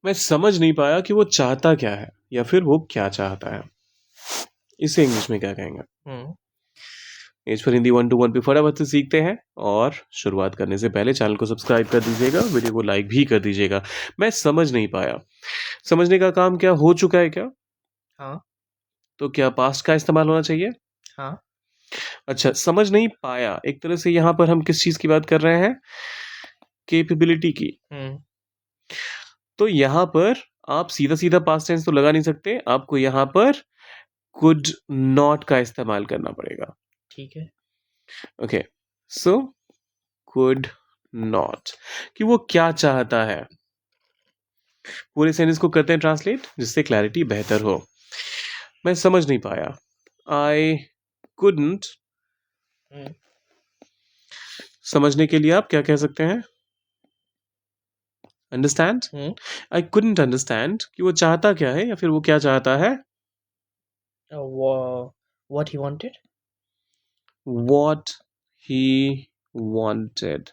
मैं समझ नहीं पाया कि वो चाहता क्या है या फिर वो क्या चाहता है। इसे इंग्लिश में क्या कहेंगे? हम्म एज पर हिंदी 1 to 1 पे फटाफट से सीखते हैं। और शुरुआत करने से पहले चैनल को सब्सक्राइब कर दीजिएगा, वीडियो को लाइक भी कर दीजिएगा। मैं समझ नहीं पाया, समझने का काम क्या हो चुका है क्या? हाँ तो क्या पास्ट का इस्तेमाल होना चाहिए? हाँ अच्छा, समझ नहीं पाया एक तरह से यहाँ पर हम किस चीज़ की बात कर रहे हैं? कैपेबिलिटी की। हम्म तो यहाँ पर आप सीधा-सीधा पास्ट टेंस तो लगा नहीं सकते, आपको यहाँ पर कुड नॉट का इस्तेमाल करना पड़ेगा। ठीक है। ओके, सो कुड नॉट कि वो क्या चाहता है। पूरे सेंटेंस को करते हैं ट्रांसलेट जिससे क्लैरिटी बेहतर हो। मैं समझ नहीं पाया। I couldn't. हम्म समझने के लिए आप क्या कह सकते हैं? Understand. Hmm I couldn't understand कि वो चाहता क्या है या फिर वो क्या चाहता है। what he wanted. What he wanted.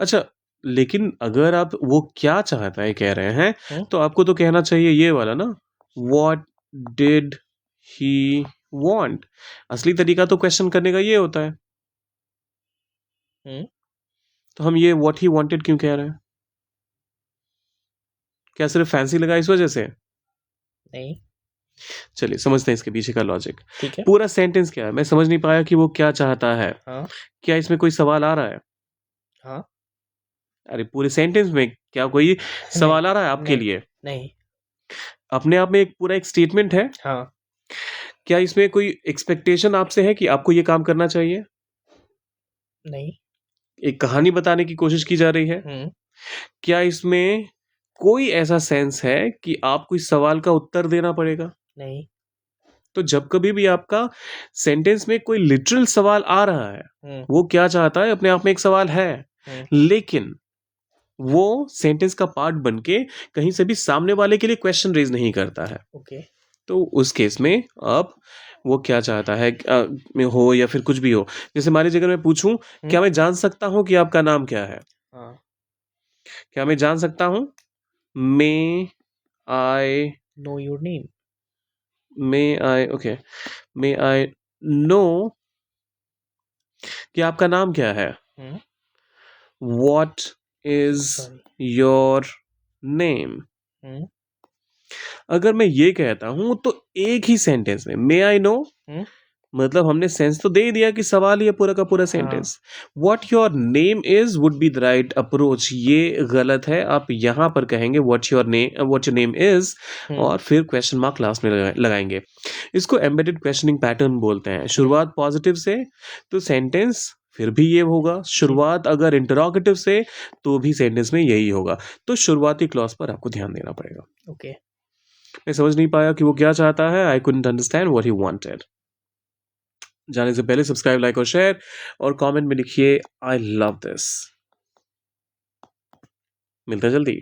अच्छा, लेकिन अगर आप वो क्या चाहता है कह रहे हैं हम्म तो आपको तो कहना चाहिए ये वाला ना, वॉट डिड ही वॉन्ट। असली तरीका तो क्वेश्चन करने का ये होता है। हम्म तो हम ये वॉट ही वॉन्टेड क्यों कह रहे हैं? क्या सिर्फ फैंसी लगा इस वजह से? नहीं। चलिए समझते हैं इसके पीछे का लॉजिक। ठीक है। पूरा सेंटेंस क्या है? मैं समझ नहीं पाया कि वो क्या चाहता है। हाँ क्या इसमें कोई सवाल आ रहा है? हाँ। अरे पूरे सेंटेंस में क्या कोई नहीं सवाल आ रहा है आपके नहीं लिए? नहीं। अपने आप में एक पूरा एक स्टेटमेंट है। हाँ। क्या इसमें कोई एक्सपेक्टेशन आपसे है कि आपको ये काम करना चाहिए? नहीं। एक कहानी बताने की कोशिश की जा रही है। हम्म क्या इसमें कोई ऐसा सेंस है कि आपको इस सवाल का उत्तर देना पड़ेगा? नहीं। तो जब कभी भी आपका सेंटेंस में कोई लिटरल सवाल आ रहा है, हम्म वो क्या चाहता है अपने आप में एक सवाल है, हम्म लेकिन वो सेंटेंस का पार्ट बन के कहीं से भी सामने वाले के लिए क्वेश्चन रेज नहीं करता है। ओके। तो उस केस में आप वो क्या चाहता है में हो या फिर कुछ भी हो। जैसे मान लीजिए अगर मैं पूछूं, हम्म क्या मैं जान सकता हूं कि आपका नाम क्या है? हाँ। क्या मैं जान सकता हूं? May I know your name. May I okay, may I know कि आपका नाम क्या है? Hmm what is sorry. Your name? Hmm अगर मैं ये कहता हूं तो एक ही सेंटेंस में मे आई नो हम्म मतलब हमने सेंस तो दे ही दिया कि सवाल ही है पूरा का पूरा हाँ। Sentence. What your name is would be the right approach. ये गलत है, आप यहां पर कहेंगे व्हाट योर नेम इज हम्म और फिर क्वेश्चन मार्क लास्ट में लगाएंगे। इसको एम्बेडेड क्वेश्चनिंग पैटर्न बोलते हैं। हम्म शुरुआत पॉजिटिव से तो सेंटेंस फिर भी ये होगा, हम्म शुरुआत अगर इंटरोगेटिव से तो भी सेंटेंस में यही होगा। तो शुरुआती क्लॉज पर आपको ध्यान देना पड़ेगा। ओके। मैं समझ नहीं पाया कि वो क्या चाहता है। I couldn't understand what he wanted. जाने से पहले सब्सक्राइब, लाइक और शेयर और कमेंट में लिखिए आई लव दिस। मिलते हैं जल्दी।